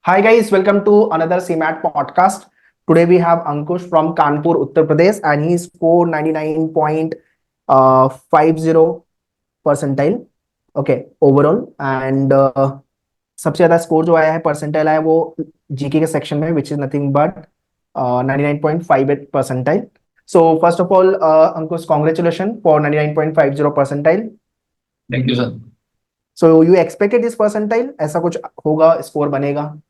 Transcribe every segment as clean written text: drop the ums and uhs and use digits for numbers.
Hi guys, welcome to another CMAT podcast. Today we have Ankush from Kanpur, Uttar Pradesh, and he scored 99.50 percentile. Okay, overall. And सबसे ज्यादा score जो आया है percentile आया है वो जीके के सेक्शन में which is nothing but 99.58 percentile. So first of all Ankush congratulation for 99.50 percentile. Thank you sir. So you expected this percentile, ऐसा कुछ होगा, स्कोर बनेगा?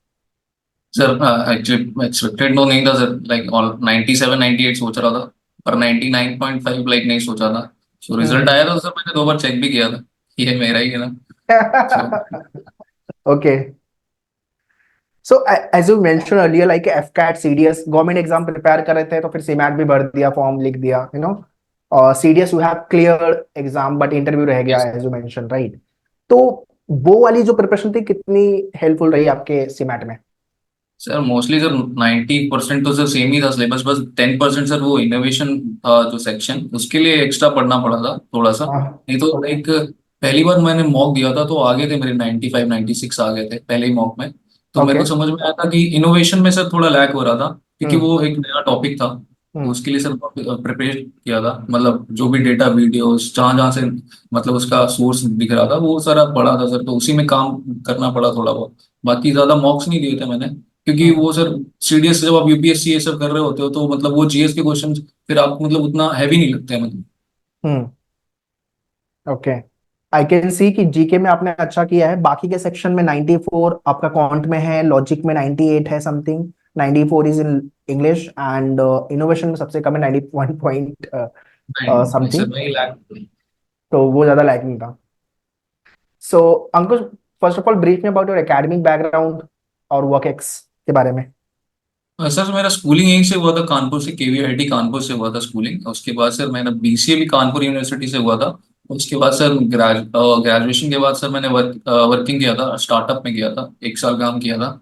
सर एक्चुअली एक्सपेक्टेड तो नहीं था सर, लाइक ऑल 97 98 सोच रहा था, पर 99.5 लाइक नहीं सोचा था। सो रिजल्ट आया था सर, मैंने 2 बार चेक भी किया था, ये मेरा ही है ना। So okay. So as you mention earlier like AFCAT CDS government exam prepare कर रहे थे तो फिर सीमैट भी भर दिया, फॉर्म लिख दिया, और CDS you have clear exam but interview रह गया yes as you mention, right? तो वो वाली जो प्रिपरेशन थी कितनी हेल्पफुल रही आपके सीमैट में? सर, मोस्टली सर 90% तो सर सेम ही था सिलेबस, बस 10% सर वो इनोवेशन था जो सेक्शन, उसके लिए एक्स्ट्रा पढ़ना पड़ा था थोड़ा सा। हाँ. नहीं तो ओके. लाइक पहली बार मैंने मॉक दिया था तो आ गए थे मेरे 95 96 आ गए थे पहले ही मॉक में। तो मेरे ओके. को समझ में आया था कि इनोवेशन में सर थोड़ा लैक हो रहा था, क्योंकि हम्म. वो एक नया टॉपिक था। तो हम्म. उसके लिए सर प्रिपेयर किया था, मतलब जो भी डेटा वीडियोस जहाँ जहाँ से मतलब उसका सोर्स दिख रहा था वो सारा पढ़ा था सर, तो उसी में काम करना पड़ा थोड़ा बहुत। बाकी ज्यादा मॉक्स नहीं दिए थे मैंने, क्योंकि हम्म. वो सर सीडीएस जब आप यूपीएससी ये सब कर रहे होते हो तो मतलब वो जीएस के क्वेश्चन फिर आपको मतलब उतना हैवी नहीं लगते हैं मतलब। हम्म. ओके. आई कैन सी कि जीके में आपने अच्छा किया है. बाकी के सेक्शन में 94 आपका क्वांट में है, लॉजिक में 98 है something, 94 is in English, and innovation में सबसे कम है 91 पॉइंट नहीं नहीं सर, समथिंग. नहीं लैग। तो वो ज्यादा लैकिंग था. सो अंकुश, फर्स्ट ऑफ ऑल ब्रीफ में अबाउट योर एकेडमिक बैकग्राउंड और वर्क एक्स के बारे में. सर मेरा स्कूलिंग यहीं से हुआ था, कानपुर से, केवीआईटी कानपुर से हुआ था स्कूलिंग। उसके बाद सर मैंने बीसीए भी कानपुर यूनिवर्सिटी से हुआ था। उसके बाद सर ग्रेजुएशन के बाद सर मैंने वर्किंग किया था, स्टार्टअप में किया था, 1 साल काम किया था।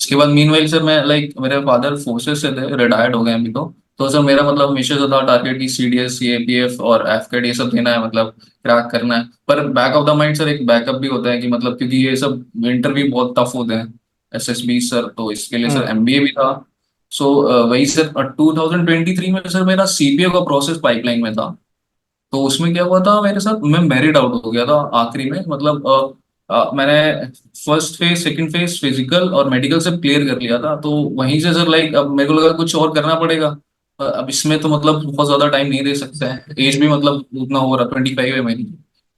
उसके बाद मीनवाइल सर मैं लाइक मेरे फादर फोर्सेस से थे, रिटायर्ड हो गए अभी तो सर मेरा मतलब हमेशा से था टारगेट की सीडीएस सीएपीएफ और एफकेट ये सब देना है, मतलब क्रैक करना है। पर back of the mind sir एक बैकअप भी होता है कि मतलब, क्योंकि ये सब इंटरव्यू बहुत टफ होते हैं, एसएसबी सर, तो इसके लिए सर हम्म. एमबीए भी था। सो वही सर 2023 में सर मेरा सीपीओ का प्रोसेस पाइपलाइन में था। तो उसमें क्या हुआ था मेरे साथ, मैं मेरिट आउट हो गया था आखिरी में, मतलब मैंने first phase second phase physical और मेडिकल सब क्लियर कर लिया था। तो वहीं से सर लाइक अब मेरे को लगा कुछ और करना पड़ेगा। अब इसमें तो मतलब बहुत ज्यादा टाइम नहीं दे सकते हैं, एज भी मतलब उतना हो रहा, 25 है मेरी।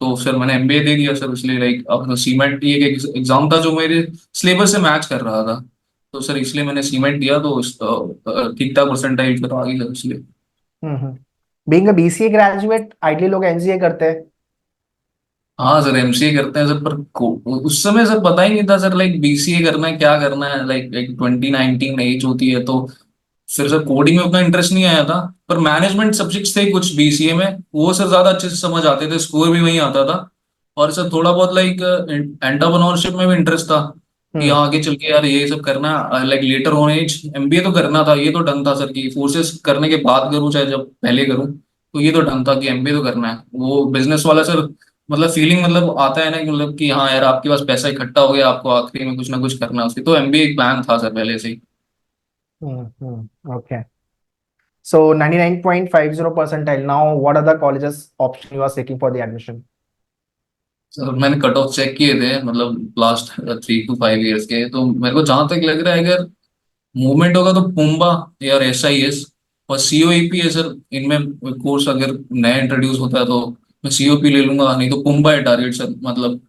तो सर मैंने एमबीए दे दिया सर, इसलिए लाइक अब सीमेंट ये एक एग्जाम था जो मेरे सिलेबस से मैच कर रहा था। तो सर इसलिए मैंने सीमेंट दिया, तो ठीक ठाक परसेंटाइल फिर आ गई सर इसलिए। Hmm. Being a BCA graduate ideally लोग एमसीए करते हैं. हाँ सर, एमसीए करते हैं सर, पर उस समय सर पता ही नहीं था सर लाइक बीसीए करना है क्या करना है, लाइक एक 2019 एज होती है तो फिर सर कोडिंग में उतना इंटरेस्ट नहीं आया था। पर मैनेजमेंट सब्जेक्ट्स थे कुछ बीसीए में, वो सर ज्यादा अच्छे से समझ आते थे, स्कोर भी वही आता था। और सर थोड़ा बहुत लाइक एंटरप्रेन्योरशिप में भी इंटरेस्ट था, कि हम्म. हाँ आगे चल के यार ये सब करना, like later on as MBA तो करना था, ये तो डन था सर कि फोर्सेस करने के बाद करूँ चाहे जब पहले करूँ, तो ये तो डन था कि एमबीए तो करना है। वो बिजनेस वाला सर मतलब फीलिंग मतलब आता है ना कि मतलब कि हाँ यार आपके पास पैसा इकट्ठा हो गया, आपको आखिरी में कुछ ना कुछ करना है उसकी, तो एमबीए एक प्लान था सर पहले से ही। Okay. So 99.50 percentile. Now, what are the colleges option you are seeking for the admission? Sir मैंने कट ऑफ चेक किए थे, मतलब लास्ट 3 to 5 years के, तो मेरे को जहां तक लग रहा है अगर मूवमेंट होगा तो पुम्बा या एसआईएस और सीओईपी है सर। इनमें कोर्स अगर नया इंट्रोड्यूस होता है तो मैं सीओपी ले लूंगा, नहीं तो पुम्बा है टारगेट सर मतलब।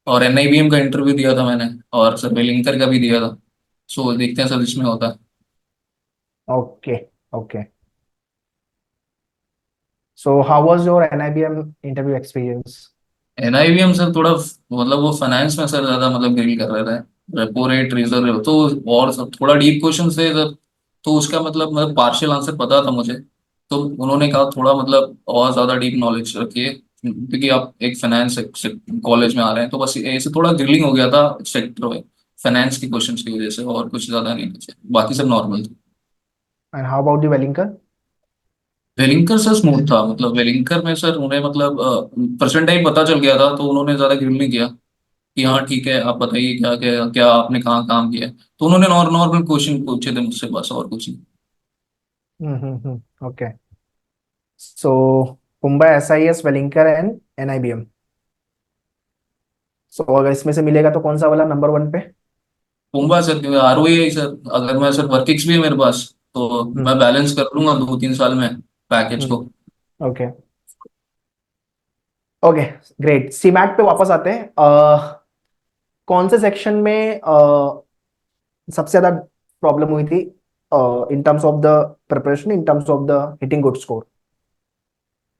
और एनआईबीएम का इंटरव्यू दिया था मैंने, और सर वेलिंगकर का भी दिया था। सो देखते हैं सर इसमें होता है। Okay. Okay. So how was your NIBM interview experience? NIBM sir थोड़ा मतलब वो फाइनेंस में सर ज्यादा मतलब ग्रिल कर रहे थे, रेपो रेट रिजर्व तो, और सब थोड़ा डीप क्वेश्चन थे सर। तो उसका मतलब पार्शियल आंसर पता था मुझे, तो उन्होंने कहा थोड़ा मतलब और ज्यादा डीप नॉलेज रखिए, क्योंकि आप एक फाइनेंस कॉलेज में आ रहे हैं, तो बस ऐसे थोड़ा ग्रिलिंग हो गया था सेक्टर में फाइनेंस के क्वेश्चन की वजह से, और कुछ ज्यादा नहीं बचे, बाकी सब नॉर्मल था। And how about the Wellinger? Welingkar sir smooth था, मतलब वेलिंकर में सर उन्हें मतलब परसेंटाइल पता चल गया था, तो उन्होंने ज्यादा ग्रिल नहीं किया। कि हाँ ठीक है, आप बताइए क्या क्या क्या आपने कहाँ काम किया है। तो उन्होंने नॉर्मल क्वेश्चन पूछे थे मुझसे, बस और कुछ नहीं। Okay, so PUMBA, SIS, Welingkar and NIBM। So अगर इसमें से मिलेगा तो कौन सा वाला नंबर वन पे? पूंबा सर, क्योंकि ROE है सर। अगर मैं सर वर्किक्स भी है मेरे पास, तो हम्म। मैं बैलेंस कर लूंगा 2-3 साल में पैकेज को। हम्म। ओके। Okay, great. सीमैट पे वापस आते हैं। कौन से सेक्शन में सबसे ज्यादा प्रॉब्लम हुई थी in terms of the preparation, in terms of the hitting good score?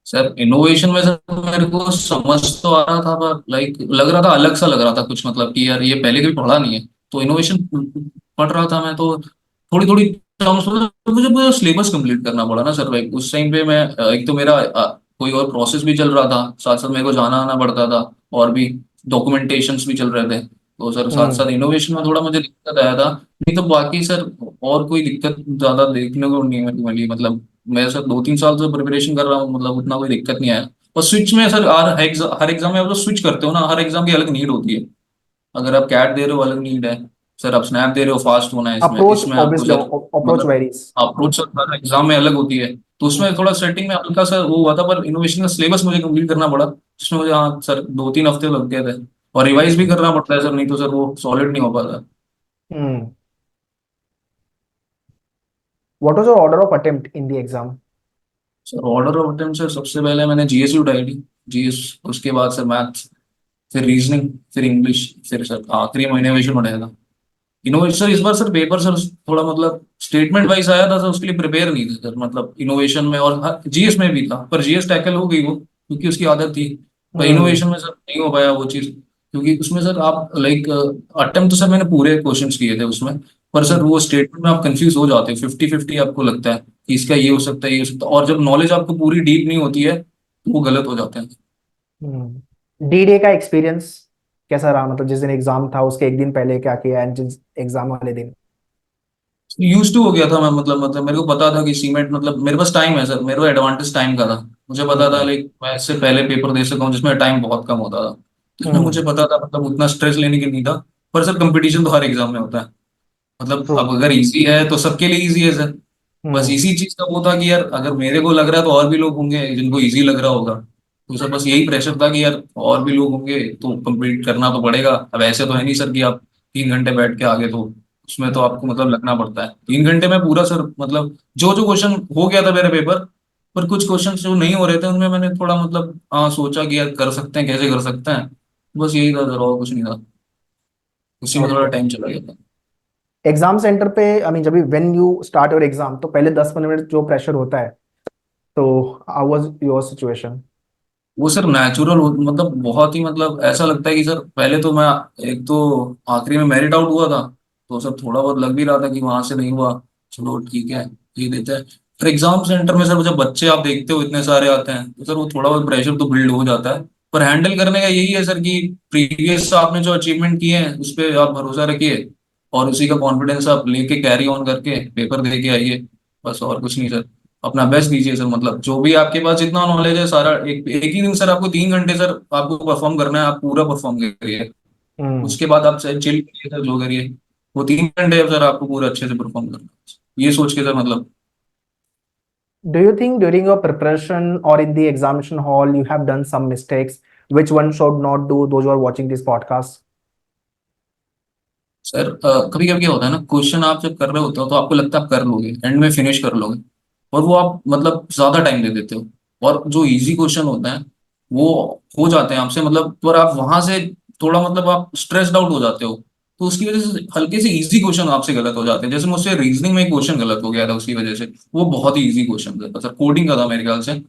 Sir innovation में सर मेरे को समझ तो आ रहा था, पर लाइक लग रहा था अलग सा लग रहा था कुछ, मतलब कि यार ये पहले कभी पढ़ा नहीं है। तो इनोवेशन पढ़ रहा था मैं, तो थोड़ी थोड़ी टर्म्स मुझे पूरा सिलेबस कंप्लीट करना पड़ा ना सर। लाइक उस टाइम पे मैं एक तो मेरा कोई और प्रोसेस भी चल रहा था, साथ साथ मेरे को जाना आना पड़ता था, और भी डॉक्यूमेंटेशंस भी चल रहे थे। तो सर साथ हम्म। साथ इनोवेशन में थोड़ा मुझे दिक्कत आया था। नहीं तो बाकी सर और कोई दिक्कत ज्यादा देखने को नहीं मिली। मतलब मैं सर 2-3 साल से प्रिपरेशन कर रहा हूँ, मतलब उतना कोई दिक्कत नहीं आया। और स्विच में सर हर एग्जाम में आप जो स्विच करते हो ना, हर एग्जाम की अलग नीड होती है। अगर आप कैट दे रहे हो, अलग नीड है। सर आप स्नैप दे रहे हो, फास्ट होना है इसमें अप्रोच, इसमें आपको ऑब्वियसली सर अप्रोच मतलब वेरीज। अप्रोच सर हर एग्जाम में अलग होती है। तो उसमें थोड़ा सेटिंग में हल्का सा वो हुआ था, पर इनोवेशन का सिलेबस मुझे कंप्लीट करना पड़ा, जिसमें मुझे हाँ सर 2-3 हफ्ते लग गए थे। और रिवाइज भी करना पड़ता है सर, नहीं तो सर वो सॉलिड नहीं हो पाता। Hmm. What was your order of attempt in the exam? Sir order of attempt sir, सबसे पहले मैंने जीएस उठाई थी। जीएस, उसके बाद सर मैथ्स, फिर रीजनिंग, फिर इंग्लिश, फिर सर आखिरी महीने इनोवेशन उठाया था। इनोवेशन सर इस बार सर पेपर सर थोड़ा मतलब स्टेटमेंट वाइज आया था सर, उसके लिए प्रिपेयर नहीं थे सर। मतलब इनोवेशन में और जीएस में भी था, पर जीएस टैकल हो गई वो, क्योंकि उसकी आदत थी। पर हम्म। इनोवेशन में सर नहीं हो पाया वो चीज, क्योंकि उसमें सर आप लाइक अटेम्प्ट तो सर मैंने पूरे क्वेश्चंस किए थे उसमें। पर सर हम्म। वो स्टेटमेंट में आप कंफ्यूज हो जाते हो, 50-50 आपको लगता है कि इसका ये हो सकता है, ये हो सकता है, और जब नॉलेज आपको पूरी डीप नहीं होती है तो वो गलत हो जाते हैं। D-Day का एक्सपीरियंस कैसा रहा? मतलब जिस दिन एग्जाम था उसके एक दिन पहले क्या किया, एंड जिस एग्जाम वाले दिन? यूज टू हो गया था मैं, मतलब मेरे को पता था कि सीमेंट, मतलब मेरे पास टाइम है सर, मेरे को एडवांटेज टाइम का था। मुझे पता था हम्म। लाइक मैं इससे पहले पेपर दे सका हूँ जिसमें टाइम बहुत कम होता था। तो इसमें मुझे हम्म। पता था, मतलब उतना स्ट्रेस लेने की नहीं था। पर सर कंपटीशन तो हर एग्जाम में होता है। मतलब ट्रू। अब अगर इजी है तो सबके लिए इजी है सर। बस हम्म। इसी चीज का वो था कि यार अगर मेरे को लग रहा है तो और भी लोग होंगे जिनको इजी लग रहा होगा। तो सर बस यही प्रेशर था कि यार और भी लोग होंगे तो कंप्लीट करना तो पड़ेगा। अब ऐसे तो है नहीं सर कि आप 3 घंटे बैठ के आगे, तो उसमें तो आपको मतलब लगना पड़ता है। 3 घंटे में पूरा सर, मतलब जो जो क्वेश्चन हो गया था मेरे पेपर, पर कुछ क्वेश्चन जो नहीं हो रहे थे उनमें मैंने थोड़ा मतलब हाँ सोचा कि यार कर सकते हैं, कैसे कर सकते हैं। बस यही था सर, और कुछ नहीं था। उसी में थोड़ा ओके। टाइम चला गया था। एग्जाम सेंटर पे, आई मीन जब भी when you start your exam, तो पहले 10-15 मिनट जो प्रेशर होता है, तो हाउ वाज योर सिचुएशन? वो सर नेचुरल, मतलब बहुत ही, मतलब ऐसा लगता है कि सर पहले तो मैं एक तो आखिरी में मेरिट आउट हुआ था, तो सर थोड़ा बहुत लग भी रहा था कि वहां से नहीं हुआ, चलो ठीक है, ये देते हैं। फिर एग्जाम सेंटर में सर जब बच्चे आप देखते हो इतने सारे आते हैं, तो सर वो थोड़ा बहुत प्रेशर तो बिल्ड हो जाता है। पर हैंडल करने का यही है सर कि प्रीवियस आपने जो अचीवमेंट किए हैं उस पर आप भरोसा रखिए, और उसी का कॉन्फिडेंस आप लेके कैरी ऑन करके पेपर दे के आइए। बस और कुछ नहीं सर। अपना बेस्ट दीजिए सर, मतलब जो भी आपके पास जितना नॉलेज है सारा, एक ही दिन सर आपको 3 घंटे सर आपको परफॉर्म करना है, आप पूरा परफॉर्म करिए। हम्म। उसके बाद आप चिल करिए सर, जो करिए। वो 3 घंटे सर आपको पूरा अच्छे से परफॉर्म करना है, ये सोच के सर मतलब। Do you think during your preparation or in the examination hall you have done some mistakes which one should not do, those who are watching this podcast? Sir कभी कभी क्या होता है ना, क्वेश्चन आप जब कर रहे होते हो तो आपको लगता है आप कर लोगे, एंड में फिनिश कर लोगे, और वो आप मतलब ज्यादा टाइम दे देते हो। और जो इजी क्वेश्चन होते हैं वो हो जाते हैं आपसे, मतलब पर आप वहां से थोड़ा मतलब आप स्ट्रेस्ड आउट हो जाते हो। तो उसकी वजह से हल्के से इजी क्वेश्चन आपसे गलत हो जाते हैं। जैसे मुझसे रीजनिंग में एक क्वेश्चन गलत हो गया था उसकी वजह से। वो बहुत ही इजी क्वेश्चन था सर, कोडिंग का था मेरे ख्याल से।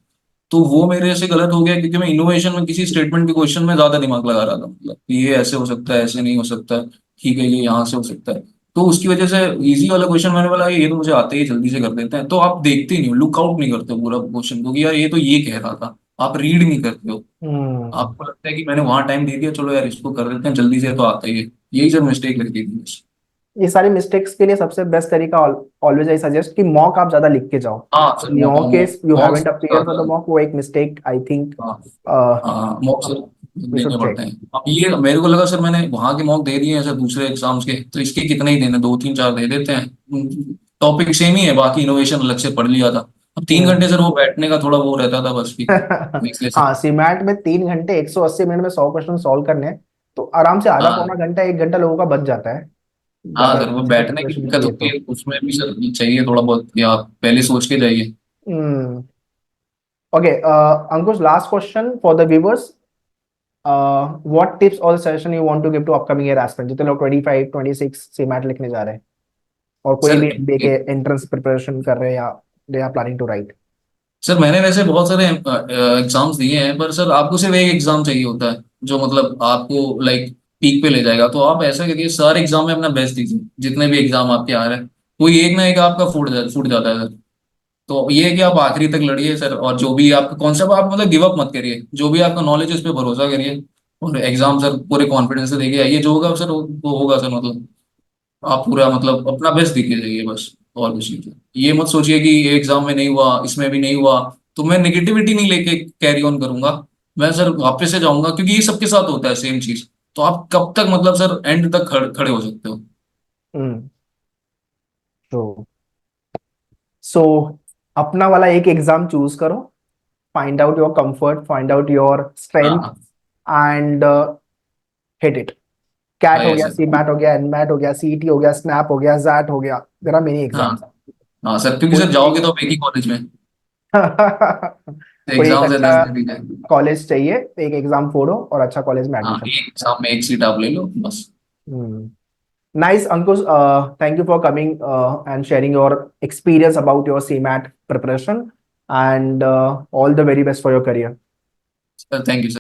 तो वो मेरे से गलत हो गया क्योंकि मैं इनोवेशन में किसी स्टेटमेंट के क्वेश्चन में ज्यादा दिमाग लगा रहा था, मतलब कि ये ऐसे हो सकता है, ऐसे नहीं हो सकता, ठीक है ये यहाँ से हो सकता है। तो उसकी वजह से इजी वाला क्वेश्चन मैंने बोला ये तो मुझे आते ही जल्दी से कर देते हैं, तो आप देखते नहीं हो, लुक आउट नहीं करते हो पूरा क्वेश्चन को कि यार ये तो ये कह रहा था। आप रीड नहीं करते हो। हम्म। आपको लगता है कि मैंने वहां टाइम दे दिया, चलो यार इसको कर देते हैं जल्दी से, तो आता ही है। यही सब मिस्टेक लगती थी बस। ये सारी मिस्टेक्स के लिए सबसे बेस्ट तरीका, ऑलवेज आई सजेस्ट कि मॉक आप ज्यादा लिख के जाओ। हाँ sir, in your case you haven't मॉक्स appear for the mock, वो एक मिस्टेक आई थिंक। हाँ हाँ मॉक्स वी देने शुड पड़ते चेक। हैं। अब ये मेरे को लगा सर, मैंने वहां के मॉक दे दिए हैं सर दूसरे एग्जाम्स के, तो इसके कितने ही देने, दो तीन चार दे देते हैं, टॉपिक सेम ही है, बाकी इनोवेशन अलग से पढ़ लिया था। अब 3 घंटे सर वो बैठने का थोड़ा वो रहता था बस की, तो इसलिए सर। हाँ, सीमैट में 3 घंटे 180 मिनट में 100 क्वेश्चन सॉल्व करने हैं, तो आराम से आधा हाँ पौना घंटा 1 घंटा लोगों का बच जाता है, हाँ ज्यादा सर, वो अच्छे से बैठने की प्रिपरेशन दिक्कत किए होती तो। है उसमें भी सर, चाहिए थोड़ा बहुत, या पहले सोच के जाइए। Hmm. Okay, Ankush, last question for the viewers. What tips और suggestion you want to give to upcoming year aspirant, जितने लोग 25 26 सीमैट लिखने जा रहे हैं, और कोई सर भी एमबीए के एंट्रेंस प्रिपरेशन कर रहे हैं, या they are planning to right. Sir मैंने वैसे बहुत सारे एग्जाम्स दिए हैं, पर सर आपको सिर्फ एक एग्जाम चाहिए होता है जो मतलब आपको लाइक पीक पे ले जाएगा। तो आप ऐसा करिए, सारे एग्जाम में अपना बेस्ट दीजिए, जितने भी एग्जाम आपके आ रहे हैं, कोई एक ना एक आपका फूट जाता है सर। तो ये है कि आप आखिरी तक लड़िए सर, और जो भी आपका कॉन्सेप्ट, आप मतलब गिव अप मत करिए, जो भी आपका नॉलेज है उस पर भरोसा करिए, और एग्जाम सर पूरे कॉन्फिडेंस से देखिए आइए, जो होगा सर वो होगा सर, मतलब आप पूरा मतलब अपना बेस्ट दिखे जाइए बस, और कुछ नहीं। ये मत सोचिए कि ये एग्जाम में नहीं हुआ, इसमें भी नहीं हुआ, तो मैं नेगेटिविटी नहीं लेके कैरी ऑन करूंगा, मैं सर वापस से जाऊंगा, क्योंकि ये सबके साथ होता है सेम चीज। तो आप कब तक मतलब सर एंड तक खड़े हो सकते हो। हम्म। तो सो अपना वाला एक एग्जाम चूज करो, find out your comfort, find out your strength, हाँ एंड हिट इट। कैट हाँ हो ये गया, सर। सीमैट हो गया, एनमैट हो गया, सीईटी हो गया, स्नैप हो गया, जैट हो गया, देयर आर मेनी हाँ एग्जाम्स। हाँ सर, क्योंकि कोई सर जाओगे एक तो आप एक ही कॉलेज में, तो कोई एक एग्जाम से अच्छा 10 दिन ही जाए। कॉलेज चाहिए, एक एग्जाम फोड़ो और अच्छा कॉलेज में हाँ, एडमिशन। एक एग्जाम में एक सीट आप ले लो बस। Nice, Ankush. Thank you for coming and sharing your experience about your CMAT preparation, and all the very best for your career. Sir thank you.